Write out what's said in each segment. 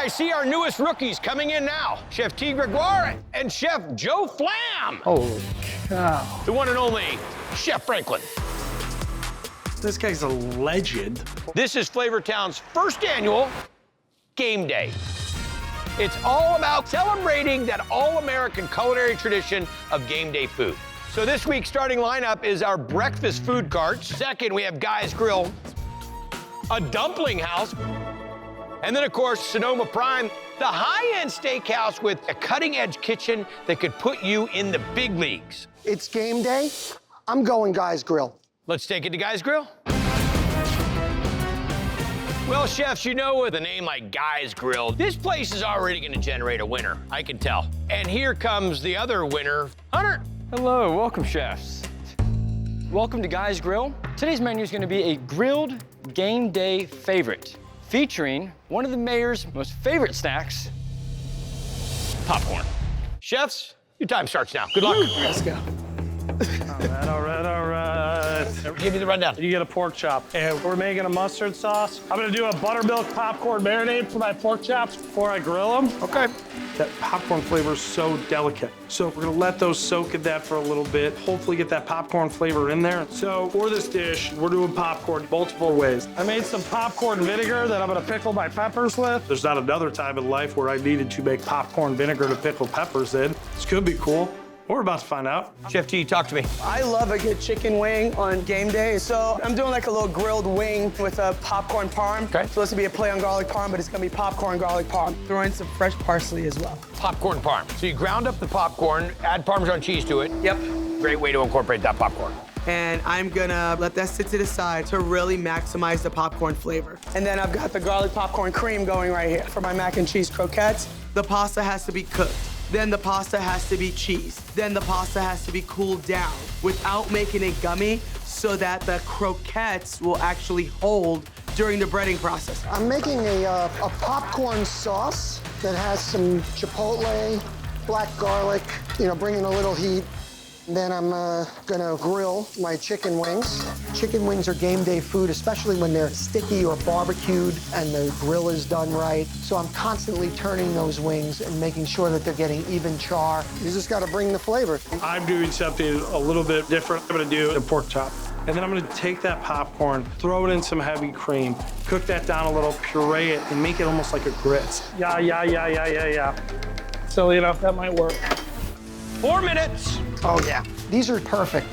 I see our newest rookies coming in now. Chef T. Gregoire and Chef Joe Flam. Holy cow. The one and only Chef Franklin. This guy's a legend. This is Flavortown's first annual Game Day. It's all about celebrating that all-American culinary tradition of game day food. So this week's starting lineup is our breakfast food carts. Second, we have Guy's Grill, a dumpling house, and then, of course, Sonoma Prime, the high-end steakhouse with a cutting-edge kitchen that could put you in the big leagues. It's game day. I'm going Guy's Grill. Let's take it to Guy's Grill. Well, chefs, you know, with a name like Guy's Grill, this place is already gonna generate a winner, I can tell. And here comes the other winner, Hunter. Hello, welcome, chefs. Welcome to Guy's Grill. Today's menu is gonna be a grilled game day favorite, featuring one of the mayor's most favorite snacks, Popcorn. Chefs, your time starts now. Good luck. Let's go. All right. Give me the rundown. You get a pork chop. And we're making a mustard sauce. I'm gonna do a buttermilk popcorn marinade for my pork chops before I grill them. Okay. That popcorn flavor is so delicate. So we're gonna let those soak in that for a little bit, hopefully get that popcorn flavor in there. So for this dish, we're doing popcorn multiple ways. I made some popcorn vinegar that I'm gonna pickle my peppers with. There's not another time in life where I needed to make popcorn vinegar to pickle peppers in. This could be cool. We're about to find out. Chef T, talk to me. I love a good chicken wing on game day, so I'm doing like a little grilled wing with a popcorn parm. Okay. It's supposed to be a play on garlic parm, but it's gonna be popcorn garlic parm. Throw in some fresh parsley as well. Popcorn parm. So you ground up the popcorn, add Parmesan cheese to it. Yep. Great way to incorporate that popcorn. And I'm gonna let that sit to the side to really maximize the popcorn flavor. And then I've got the garlic popcorn cream going right here for my mac and cheese croquettes. The pasta has to be cooked. Then the pasta has to be cheesed. Then the pasta has to be cooled down without making it gummy so that the croquettes will actually hold during the breading process. I'm making a popcorn sauce that has some chipotle, black garlic, bringing a little heat. Then I'm gonna grill my chicken wings. Chicken wings are game day food, especially when they're sticky or barbecued and the grill is done right. So I'm constantly turning those wings and making sure that they're getting even char. You just gotta bring the flavor. I'm doing something a little bit different. I'm gonna do a pork chop. And then I'm gonna take that popcorn, throw it in some heavy cream, cook that down a little, puree it, and make it almost like a grits. Yeah. So, that might work. 4 minutes. Oh yeah, these are perfect.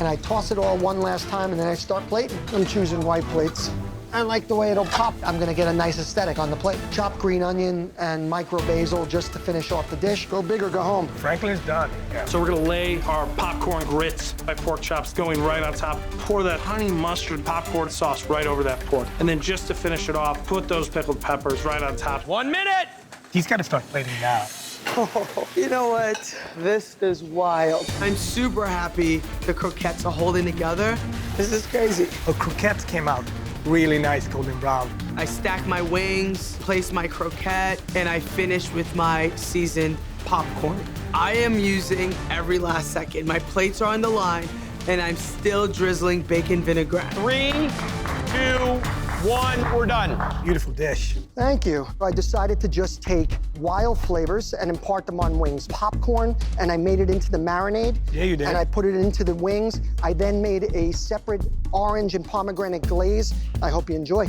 And I toss it all one last time and then I start plating. I'm choosing white plates. I like the way it'll pop. I'm gonna get a nice aesthetic on the plate. Chopped green onion and micro basil just to finish off the dish. Go big or go home. Franklin's done. Yeah. So we're gonna lay our popcorn grits, my pork chops going right on top. Pour that honey mustard popcorn sauce right over that pork. And then just to finish it off, put those pickled peppers right on top. 1 minute. He's gotta start plating now. Oh, you know what? This is wild. I'm super happy the croquettes are holding together. This is crazy. The croquettes came out really nice, golden brown. I stack my wings, place my croquette, and I finish with my seasoned popcorn. I am using every last second. My plates are on the line, and I'm still drizzling bacon vinaigrette. 3, 2, 1, we're done. Beautiful dish. Thank you. I decided to just take wild flavors and impart them on wings. Popcorn, and I made it into the marinade. Yeah, you did. And I put it into the wings. I then made a separate orange and pomegranate glaze. I hope you enjoy.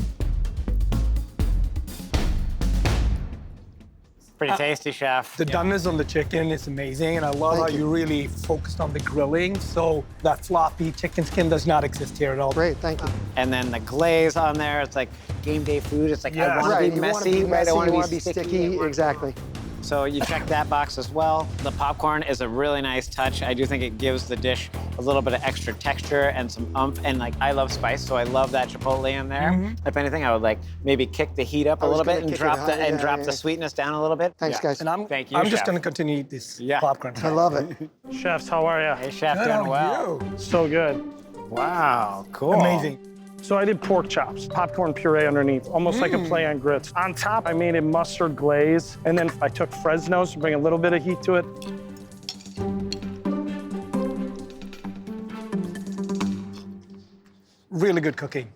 Pretty tasty, chef. The doneness on the chicken is amazing, and I love how you really focused on the grilling, so that floppy chicken skin does not exist here at all. Great, thank you. And then the glaze on there, it's like game day food. It's like, I want Right, to be you wanna messy, be right? messy, I you want wanna to be sticky, exactly. So you check that box as well. The popcorn is a really nice touch. I do think it gives the dish a little bit of extra texture and some oomph. And I love spice, so I love that chipotle in there. If anything, I would maybe kick the heat up a little bit and drop the sweetness down a little bit. Thanks, guys. And I'm Thank you, just chef. gonna continue to eat this popcorn. I love it. Chefs, how are you? Hey, chef, Good, doing how well. are you? So good. Wow, cool. Amazing. So I did pork chops, popcorn puree underneath, almost like a play on grits. On top, I made a mustard glaze, and then I took Fresno's to bring a little bit of heat to it. Really good cooking.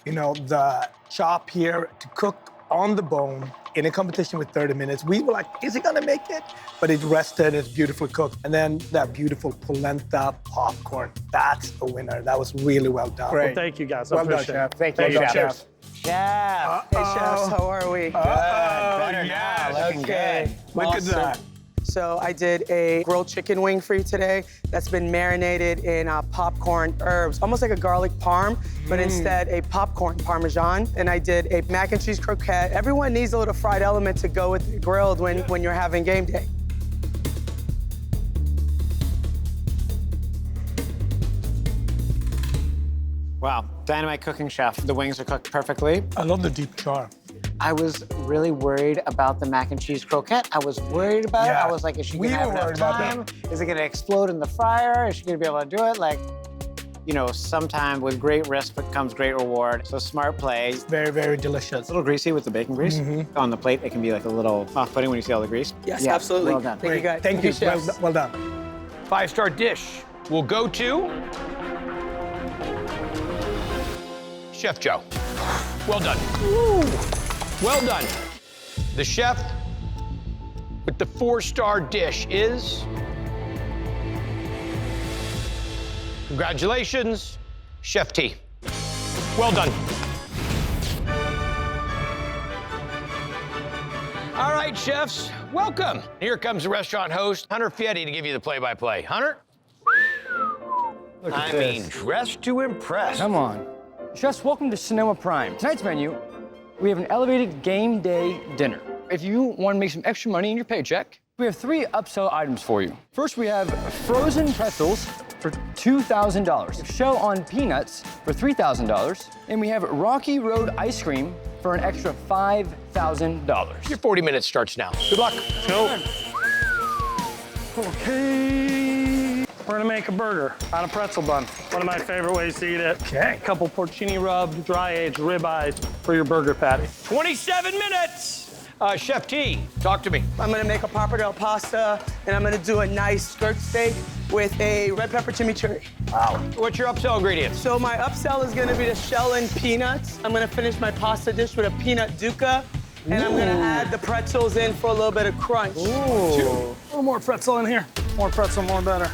The chop here to cook on the bone in a competition with 30 minutes. We were like, is he gonna make it? But it rested, it's beautifully cooked. And then that beautiful polenta popcorn, that's the winner. That was really well done. Well, thank you guys. I Well done, appreciate it. chef. Thank you, Thank you, chef. chef. Yeah. Hey, chefs, how are we? Better now, looking Okay. good. Look at that. So I did a grilled chicken wing for you today that's been marinated in popcorn herbs, almost like a garlic parm, but instead a popcorn parmesan. And I did a mac and cheese croquette. Everyone needs a little fried element to go with the grilled when you're having game day. Wow, dynamite cooking, chef. The wings are cooked perfectly. I love the deep char. I was really worried about the mac and cheese croquette. I was worried about it. Yeah. I was like, is she We gonna have were enough worried about time? Is it gonna explode in the fryer? Is she gonna be able to do it? Like, you know, sometime with great risk comes great reward. So smart play. Very, very delicious. It's a little greasy with the bacon grease. On the plate, it can be like a little off-putting when you see all the grease. Yes, Yeah, absolutely. Well done. Thank you, guys. Thank you. chefs. Well done. 5-star dish will go to Chef Joe. Well done. Well done. The chef with the 4-star dish is... Congratulations, Chef T. Well done. All right, chefs, welcome. Here comes the restaurant host, Hunter Fieri, to give you the play-by-play. Hunter? Look at I this. mean, dressed to impress. Come on. Chefs, welcome to Sonoma Prime. Tonight's menu, we have an elevated game day dinner. If you want to make some extra money in your paycheck, we have 3 upsell items for you. First, we have frozen pretzels for $2,000, shell on peanuts for $3,000, and we have Rocky Road ice cream for an extra $5,000. Your 40 minutes starts now. Good luck. Go. Okay. We're gonna make a burger on a pretzel bun. One of my favorite ways to eat it. Okay. A couple porcini rub, dry-aged ribeyes for your burger patty. 27 minutes. Chef T, talk to me. I'm gonna make a pappardelle pasta, and I'm gonna do a nice skirt steak with a red pepper chimichurri. Wow. What's your upsell ingredients? So my upsell is gonna be the shell and peanuts. I'm gonna finish my pasta dish with a peanut dukkha, and I'm gonna add the pretzels in for a little bit of crunch. A little more pretzel in here. More pretzel, more better.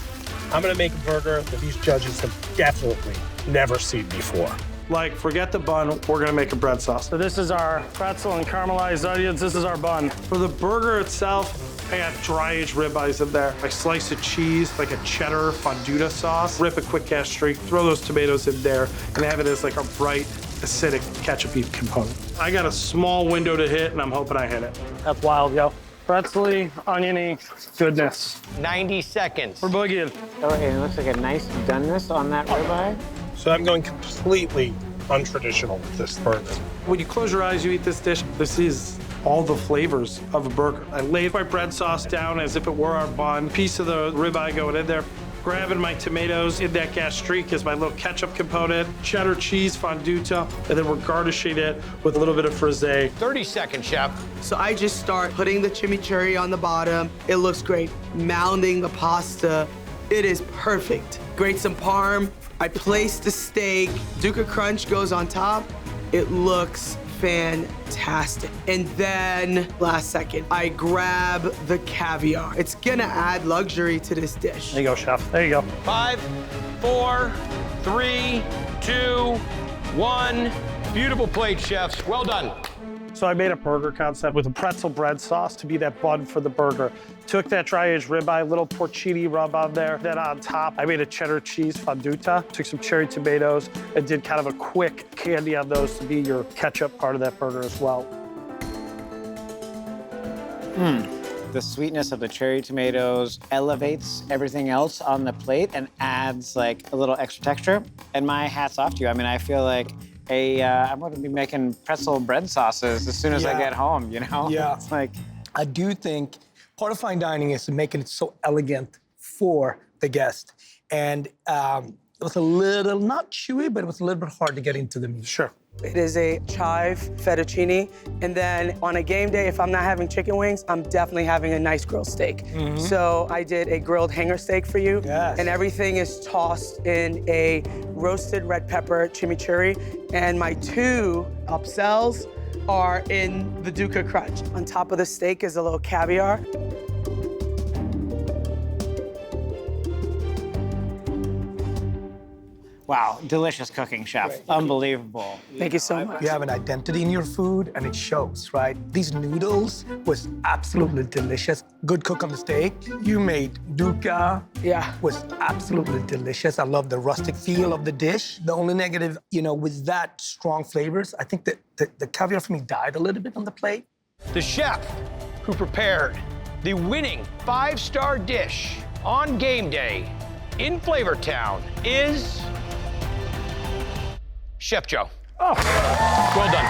I'm gonna make a burger that these judges have definitely never seen before. Like, forget the bun, we're gonna make a bread sauce. So this is our pretzel and caramelized onions. This is our bun. For the burger itself, I got dry-aged ribeyes in there. I slice of cheese, like a cheddar fondue sauce, rip a quick gas streak, throw those tomatoes in there, and have it as like a bright, acidic ketchup-y component. I got a small window to hit, and I'm hoping I hit it. That's wild, yo. Pretzel-y, oniony goodness. 90 seconds. We're boogieing. Oh, and it looks like a nice doneness on that ribeye. So I'm going completely untraditional with this burger. When you close your eyes, you eat this dish, this is all the flavors of a burger. I laid my bread sauce down as if it were our bun, piece of the ribeye going in there, grabbing my tomatoes in that gas streak as my little ketchup component, cheddar cheese fondue, and then we're garnishing it with a little bit of frisee. 30 seconds, chef. So I just start putting the chimichurri on the bottom. It looks great. Mounding the pasta. It is perfect. Grate some parm. I place the steak. Dukkha crunch goes on top. It looks fantastic. And then, last second, I grab the caviar. It's gonna add luxury to this dish. There you go, chef. There you go. 5, 4, 3, 2, 1. Beautiful plate, chefs. Well done. So I made a burger concept with a pretzel bread sauce to be that bun for the burger. Took that dry-aged ribeye, little porcini rub on there. Then on top, I made a cheddar cheese fondue. Took some cherry tomatoes and did kind of a quick candy on those to be your ketchup part of that burger as well. The sweetness of the cherry tomatoes elevates everything else on the plate and adds like a little extra texture. And my hat's off to you. I mean, I feel like I'm gonna be making pretzel bread sauces as soon as I Yeah. get home, you know? Yeah. It's like, I do think part of fine dining is making it so elegant for the guest. And it was a little, not chewy, but it was a little bit hard to get into the meat. Sure. It is a chive fettuccine. And then on a game day, if I'm not having chicken wings, I'm definitely having a nice grilled steak. So I did a grilled hanger steak for you. Yes. And everything is tossed in a roasted red pepper chimichurri. And my 2 upsells are in the Duca Crunch. On top of the steak is a little caviar. Wow, delicious cooking, chef. Unbelievable. Thank you so much. You have an identity in your food, and it shows, right? These noodles was absolutely delicious. Good cook on the steak. You made Duca. Yeah. Was absolutely delicious. I love the rustic feel of the dish. The only negative, with that strong flavors, I think that the caviar for me died a little bit on the plate. The chef who prepared the winning 5-star dish on game day in Flavortown is Chef Joe. Oh. Well done.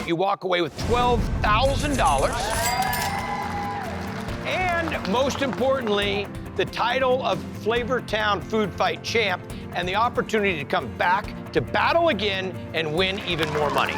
You walk away with $12,000. And most importantly, the title of Flavortown Food Fight Champ and the opportunity to come back to battle again and win even more money.